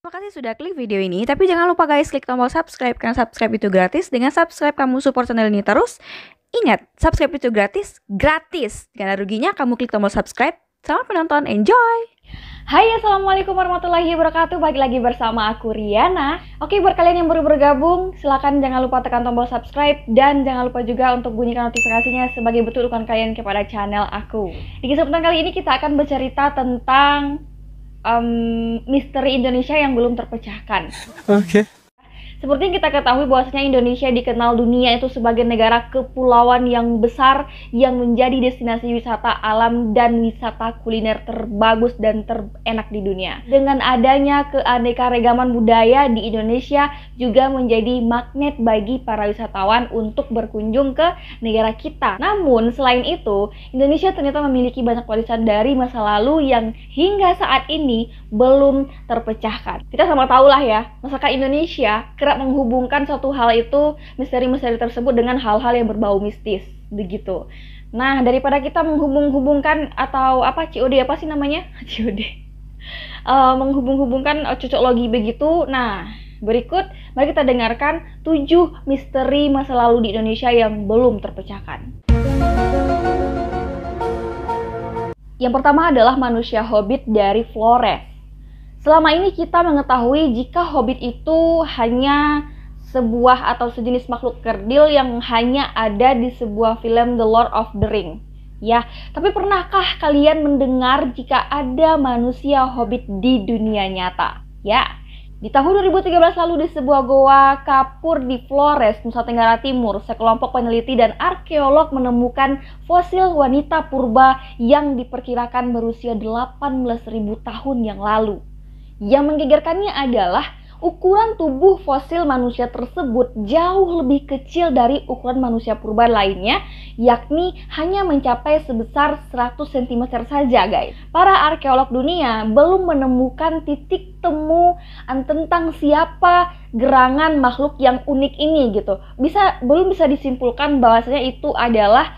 Terima kasih sudah klik video ini, tapi jangan lupa guys klik tombol subscribe, karena subscribe itu gratis. Dengan subscribe kamu support channel ini terus. Ingat, subscribe itu gratis, gratis. Gak ada ruginya kamu klik tombol subscribe. Selamat menonton, enjoy! Hai, assalamualaikum warahmatullahi wabarakatuh. Balik lagi bersama aku Riana. Oke, buat kalian yang baru bergabung, silakan jangan lupa tekan tombol subscribe dan jangan lupa juga untuk bunyikan notifikasinya sebagai bentuk dukungan kalian kepada channel aku. Di kesempatan kali ini kita akan bercerita tentang misteri Indonesia yang belum terpecahkan. Oke. Seperti yang kita ketahui bahwasanya Indonesia dikenal dunia itu sebagai negara kepulauan yang besar yang menjadi destinasi wisata alam dan wisata kuliner terbagus dan terenak di dunia. Dengan adanya keanekaragaman budaya di Indonesia juga menjadi magnet bagi para wisatawan untuk berkunjung ke negara kita. Namun selain itu, Indonesia ternyata memiliki banyak warisan dari masa lalu yang hingga saat ini belum terpecahkan. Kita sama tahu lah ya, masyarakat Indonesia kerap menghubungkan suatu hal itu, misteri-misteri tersebut dengan hal-hal yang berbau mistis begitu. Nah, daripada kita menghubung-hubungkan atau COD apa sih namanya? COD. Menghubung-hubungkan cocok logi begitu. Nah, berikut mari kita dengarkan 7 misteri masa lalu di Indonesia yang belum terpecahkan. Yang pertama adalah manusia hobbit dari Flores. Selama ini kita mengetahui jika hobbit itu hanya sebuah atau sejenis makhluk kerdil yang hanya ada di sebuah film The Lord of the Ring. Ya, tapi pernahkah kalian mendengar jika ada manusia hobbit di dunia nyata? Ya, di tahun 2013 lalu di sebuah goa kapur di Flores, Nusa Tenggara Timur, sekelompok peneliti dan arkeolog menemukan fosil wanita purba yang diperkirakan berusia 18.000 tahun yang lalu. Yang menggegerkannya adalah ukuran tubuh fosil manusia tersebut jauh lebih kecil dari ukuran manusia purba lainnya, yakni hanya mencapai sebesar 100 cm saja guys. Para arkeolog dunia belum menemukan titik temu tentang siapa gerangan makhluk yang unik ini gitu. Belum bisa disimpulkan bahwasanya itu adalah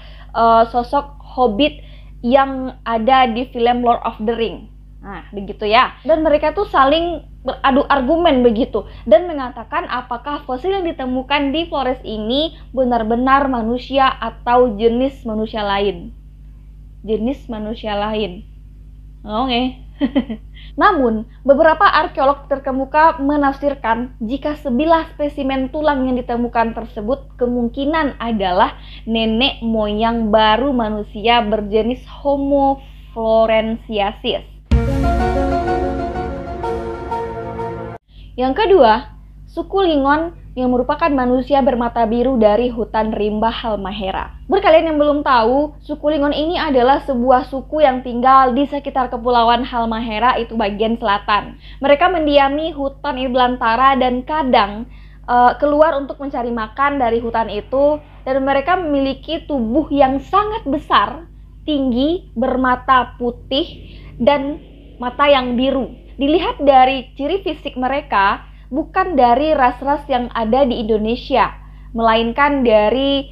sosok hobbit yang ada di film Lord of the Ring. Nah, begitu ya. Dan mereka tuh saling beradu argumen begitu dan mengatakan apakah fosil yang ditemukan di Flores ini benar-benar manusia atau jenis manusia lain. Jenis manusia lain. Oke. Namun, beberapa arkeolog terkemuka menafsirkan jika sebilah spesimen tulang yang ditemukan tersebut kemungkinan adalah nenek moyang baru manusia berjenis Homo floresiensis. Yang kedua, suku Lingon yang merupakan manusia bermata biru dari hutan rimba Halmahera. Buat kalian yang belum tahu, suku Lingon ini adalah sebuah suku yang tinggal di sekitar kepulauan Halmahera, itu bagian selatan. Mereka mendiami hutan ini belantara dan kadang keluar untuk mencari makan dari hutan itu, dan mereka memiliki tubuh yang sangat besar, tinggi, bermata putih, dan mata yang biru. Dilihat dari ciri fisik mereka, bukan dari ras-ras yang ada di Indonesia, melainkan dari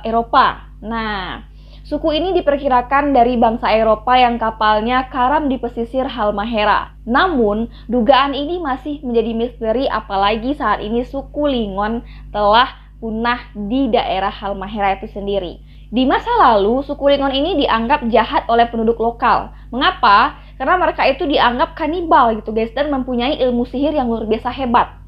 Eropa. Nah, suku ini diperkirakan dari bangsa Eropa yang kapalnya karam di pesisir Halmahera. Namun, dugaan ini masih menjadi misteri apalagi saat ini suku Lingon telah punah di daerah Halmahera itu sendiri. Di masa lalu, suku Lingon ini dianggap jahat oleh penduduk lokal. Mengapa? Karena mereka itu dianggap kanibal gitu guys, dan mempunyai ilmu sihir yang luar biasa hebat.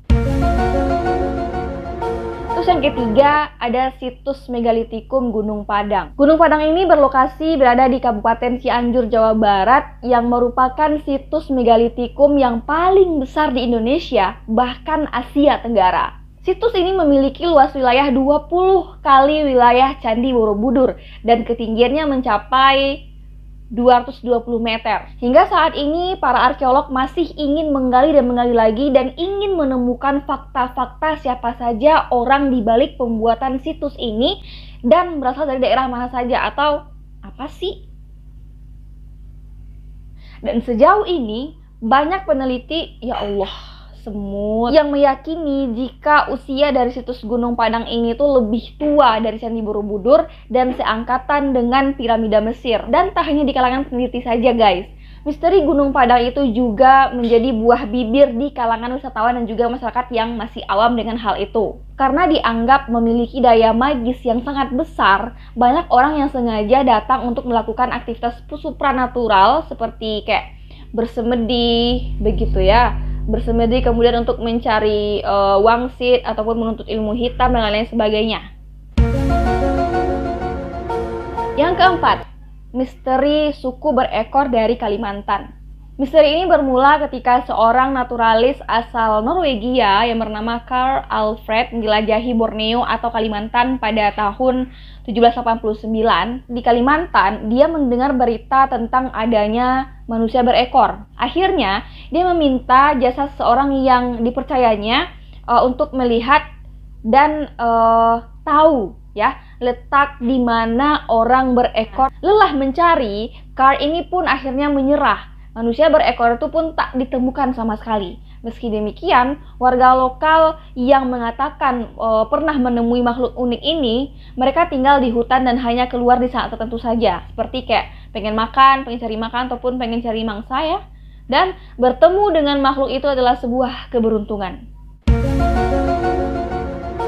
Terus yang ketiga, ada situs megalitikum Gunung Padang. Gunung Padang ini berada di Kabupaten Cianjur, Jawa Barat, yang merupakan situs megalitikum yang paling besar di Indonesia, bahkan Asia Tenggara. Situs ini memiliki luas wilayah 20 kali wilayah Candi Borobudur dan ketinggiannya mencapai 220 meter. Hingga saat ini para arkeolog masih ingin menggali dan menggali lagi dan ingin menemukan fakta-fakta siapa saja orang di balik pembuatan situs ini dan berasal dari daerah mana saja atau apa sih? Dan sejauh ini banyak peneliti, ya Allah, semut, yang meyakini jika usia dari situs Gunung Padang ini tuh lebih tua dari Candi Borobudur dan seangkatan dengan piramida Mesir. Dan tak hanya di kalangan peneliti saja guys, Misteri Gunung Padang itu juga menjadi buah bibir di kalangan wisatawan dan juga masyarakat yang masih awam dengan hal itu. Karena dianggap memiliki daya magis yang sangat besar, banyak orang yang sengaja datang untuk melakukan aktivitas supranatural seperti kayak bersemedi, begitu ya. Bersemedi kemudian untuk mencari wangsit ataupun menuntut ilmu hitam dan lain-lain sebagainya. Yang keempat, misteri suku berekor dari Kalimantan. Misteri ini bermula ketika seorang naturalis asal Norwegia yang bernama Carl Alfred menjelajahi Borneo atau Kalimantan pada tahun 1789. Di Kalimantan, dia mendengar berita tentang adanya manusia berekor. Akhirnya, dia meminta jasa seorang yang dipercayanya untuk melihat dan tahu ya letak di mana orang berekor. Lelah mencari, Carl ini pun akhirnya menyerah. Manusia berekor itu pun tak ditemukan sama sekali. Meski demikian, warga lokal yang mengatakan pernah menemui makhluk unik ini, mereka tinggal di hutan dan hanya keluar di saat tertentu saja, seperti kayak pengen makan, pengen cari makan, ataupun pengen cari mangsa ya. Dan bertemu dengan makhluk itu adalah sebuah keberuntungan.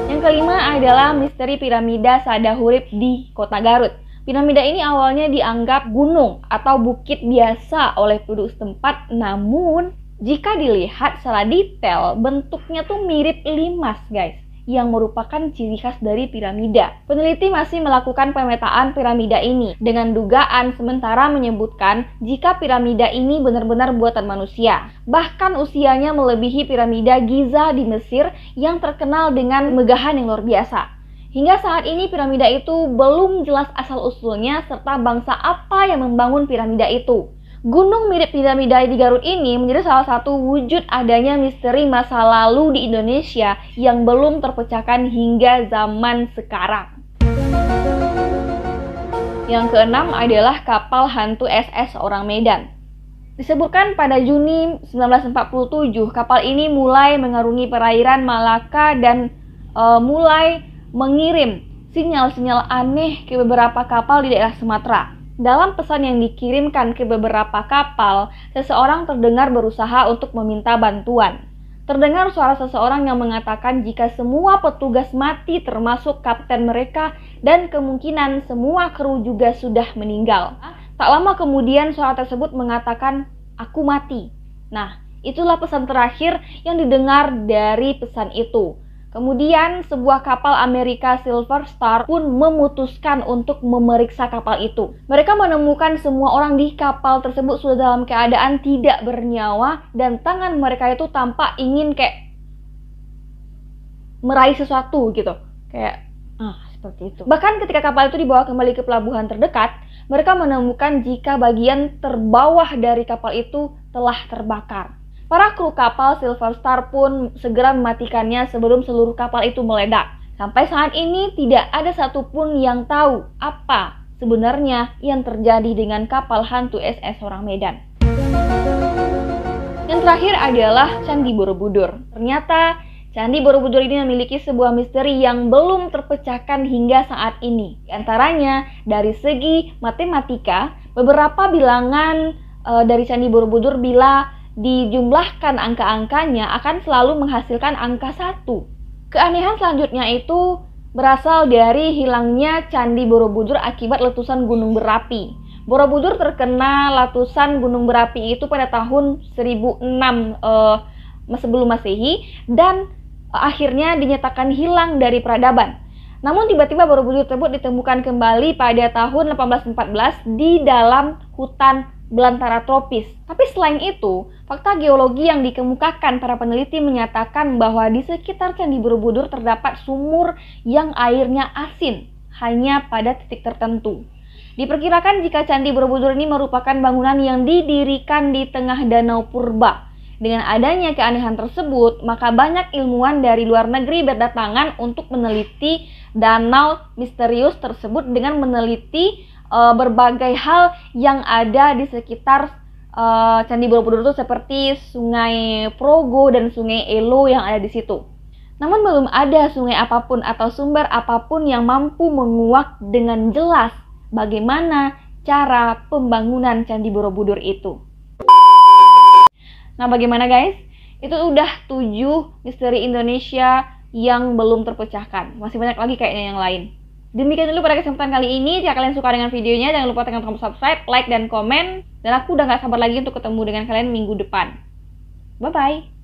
Yang kelima adalah misteri piramida Sadahurip di kota Garut. Piramida ini awalnya dianggap gunung atau bukit biasa oleh penduduk setempat, namun jika dilihat secara detail, bentuknya tuh mirip limas guys, yang merupakan ciri khas dari piramida. Peneliti masih melakukan pemetaan piramida ini dengan dugaan sementara menyebutkan jika piramida ini benar-benar buatan manusia. Bahkan usianya melebihi piramida Giza di Mesir yang terkenal dengan megahan yang luar biasa. Hingga saat ini piramida itu belum jelas asal-usulnya serta bangsa apa yang membangun piramida itu. Gunung mirip piramida di Garut ini menjadi salah satu wujud adanya misteri masa lalu di Indonesia yang belum terpecahkan hingga zaman sekarang. Yang keenam adalah kapal hantu SS orang Medan. Disebutkan pada Juni 1947, kapal ini mulai mengarungi perairan Malaka dan mulai mengirim sinyal-sinyal aneh ke beberapa kapal di daerah Sumatera. Dalam pesan yang dikirimkan ke beberapa kapal, seseorang terdengar berusaha untuk meminta bantuan. Terdengar suara seseorang yang mengatakan jika semua petugas mati termasuk kapten mereka dan kemungkinan semua kru juga sudah meninggal. Tak lama kemudian suara tersebut mengatakan, "Aku mati." Nah, itulah pesan terakhir yang didengar dari pesan itu. Kemudian sebuah kapal Amerika Silver Star pun memutuskan untuk memeriksa kapal itu. Mereka menemukan semua orang di kapal tersebut sudah dalam keadaan tidak bernyawa dan tangan mereka itu tampak ingin kayak meraih sesuatu gitu. Kayak seperti itu. Bahkan ketika kapal itu dibawa kembali ke pelabuhan terdekat, mereka menemukan jika bagian terbawah dari kapal itu telah terbakar. Para kru kapal Silver Star pun segera mematikannya sebelum seluruh kapal itu meledak. Sampai saat ini tidak ada satupun yang tahu apa sebenarnya yang terjadi dengan kapal hantu SS orang Medan. Yang terakhir adalah Candi Borobudur. Ternyata Candi Borobudur ini memiliki sebuah misteri yang belum terpecahkan hingga saat ini. Di antaranya dari segi matematika, beberapa bilangan dari Candi Borobudur bila dijumlahkan angka-angkanya akan selalu menghasilkan angka 1. Keanehan selanjutnya itu berasal dari hilangnya Candi Borobudur akibat letusan gunung berapi. Borobudur terkena letusan gunung berapi itu pada tahun 1006 sebelum Masehi dan akhirnya dinyatakan hilang dari peradaban. Namun tiba-tiba Borobudur tersebut ditemukan kembali pada tahun 1814 di dalam hutan belantara tropis. Tapi selain itu, fakta geologi yang dikemukakan para peneliti menyatakan bahwa di sekitar Candi Borobudur terdapat sumur yang airnya asin hanya pada titik tertentu. Diperkirakan jika Candi Borobudur ini merupakan bangunan yang didirikan di tengah danau purba. Dengan adanya keanehan tersebut, maka banyak ilmuwan dari luar negeri berdatangan untuk meneliti danau misterius tersebut dengan meneliti berbagai hal yang ada di sekitar Candi Borobudur itu seperti Sungai Progo dan Sungai Elo yang ada di situ. Namun belum ada sungai apapun atau sumber apapun yang mampu menguak dengan jelas bagaimana cara pembangunan Candi Borobudur itu. Nah, bagaimana guys? Itu udah 7 misteri Indonesia yang belum terpecahkan. Masih banyak lagi kayaknya yang lain. Demikian dulu pada kesempatan kali ini. Jika kalian suka dengan videonya, jangan lupa tekan tombol subscribe, like, dan komen. Dan aku udah gak sabar lagi untuk ketemu dengan kalian minggu depan. Bye-bye!